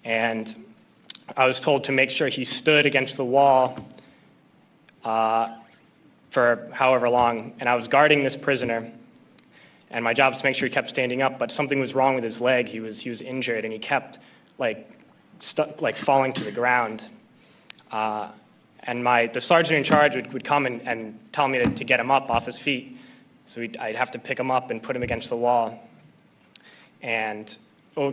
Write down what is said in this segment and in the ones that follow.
and I was told to make sure he stood against the wall for however long, and I was guarding this prisoner, and my job was to make sure he kept standing up, but something was wrong with his leg. He was injured, and he kept falling to the ground. And the sergeant in charge would come and tell me to get him up off his feet. So I'd have to pick him up and put him against the wall. And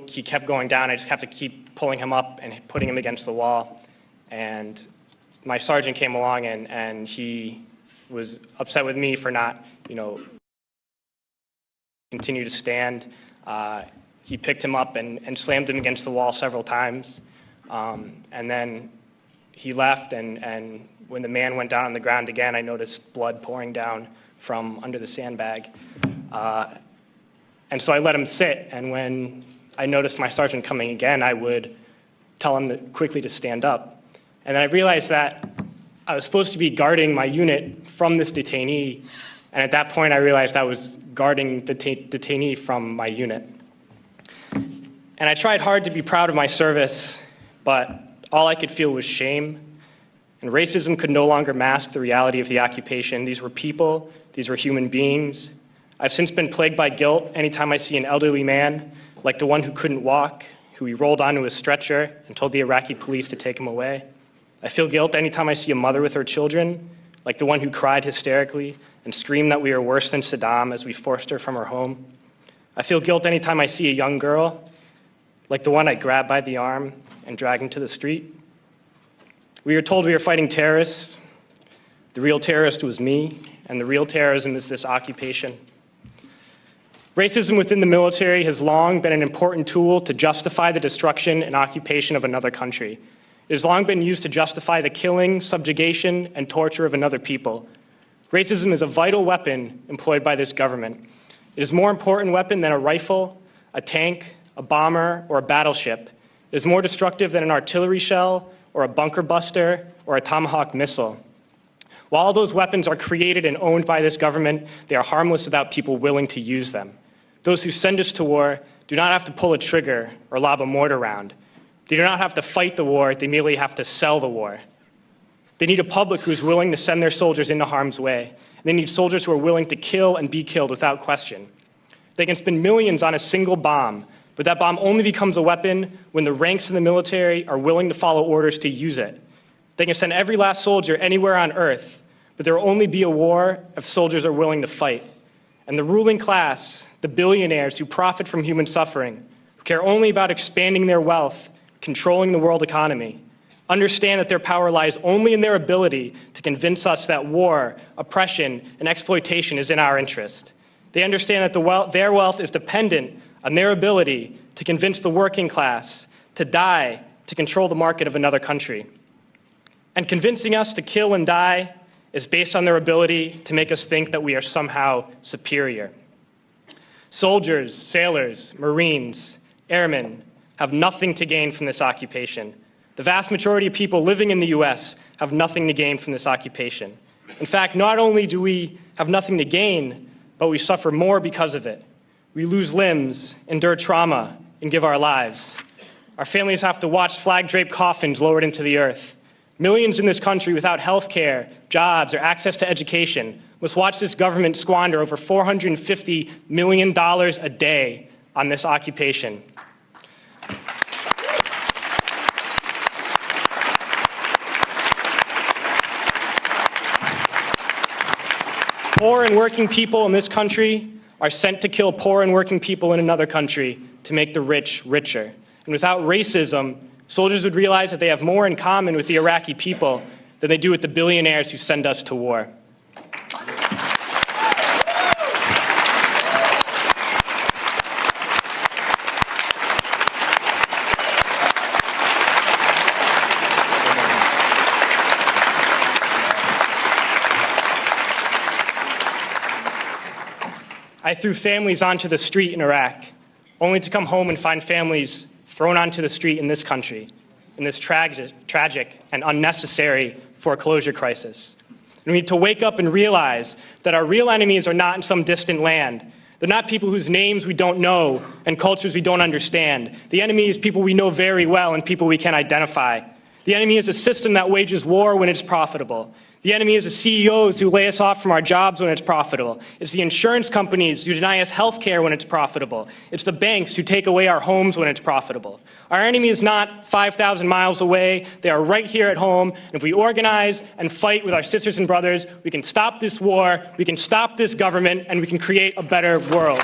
he kept going down. I just have to keep pulling him up and putting him against the wall. And my sergeant came along, and he was upset with me for not, continue to stand. He picked him up and slammed him against the wall several times. And then he left, and when the man went down on the ground again, I noticed blood pouring down from under the sandbag. And so I let him sit, and when I noticed my sergeant coming again, I would tell him quickly to stand up. And then I realized that I was supposed to be guarding my unit from this detainee, and at that point I realized I was guarding the detainee from my unit. And I tried hard to be proud of my service, but all I could feel was shame, and racism could no longer mask the reality of the occupation. These were people, these were human beings. I've since been plagued by guilt anytime I see an elderly man, like the one who couldn't walk, who we rolled onto a stretcher and told the Iraqi police to take him away. I feel guilt anytime I see a mother with her children, like the one who cried hysterically and screamed that we are worse than Saddam as we forced her from her home. I feel guilt anytime I see a young girl, like the one I grabbed by the arm and dragged into the street. We were told we were fighting terrorists. The real terrorist was me, and the real terrorism is this occupation. Racism within the military has long been an important tool to justify the destruction and occupation of another country. It has long been used to justify the killing, subjugation, and torture of another people. Racism is a vital weapon employed by this government. It is a more important weapon than a rifle, a tank, a bomber, or a battleship. It is more destructive than an artillery shell, or a bunker buster, or a Tomahawk missile. While all those weapons are created and owned by this government, they are harmless without people willing to use them. Those who send us to war do not have to pull a trigger or lob a mortar round. They do not have to fight the war, they merely have to sell the war. They need a public who is willing to send their soldiers into harm's way. They need soldiers who are willing to kill and be killed without question. They can spend millions on a single bomb, but that bomb only becomes a weapon when the ranks in the military are willing to follow orders to use it. They can send every last soldier anywhere on earth, but there will only be a war if soldiers are willing to fight. And the ruling class, the billionaires who profit from human suffering, who care only about expanding their wealth, controlling the world economy, understand that their power lies only in their ability to convince us that war, oppression, and exploitation is in our interest. They understand that their wealth is dependent on their ability to convince the working class to die to control the market of another country. And convincing us to kill and die is based on their ability to make us think that we are somehow superior. Soldiers, sailors, Marines, airmen have nothing to gain from this occupation. The vast majority of people living in the US have nothing to gain from this occupation. In fact, not only do we have nothing to gain, but we suffer more because of it. We lose limbs, endure trauma, and give our lives. Our families have to watch flag-draped coffins lowered into the earth. Millions in this country without health care, jobs, or access to education must watch this government squander over $450 million a day on this occupation. Poor and working people in this country are sent to kill poor and working people in another country to make the rich richer. And without racism, soldiers would realize that they have more in common with the Iraqi people than they do with the billionaires who send us to war. I threw families onto the street in Iraq, only to come home and find families thrown onto the street in this country, in this tragic and unnecessary foreclosure crisis. And we need to wake up and realize that our real enemies are not in some distant land. They're not people whose names we don't know and cultures we don't understand. The enemy is people we know very well and people we can identify. The enemy is a system that wages war when it's profitable. The enemy is the CEOs who lay us off from our jobs when it's profitable. It's the insurance companies who deny us health care when it's profitable. It's the banks who take away our homes when it's profitable. Our enemy is not 5,000 miles away. They are right here at home. And if we organize and fight with our sisters and brothers, we can stop this war, we can stop this government, and we can create a better world.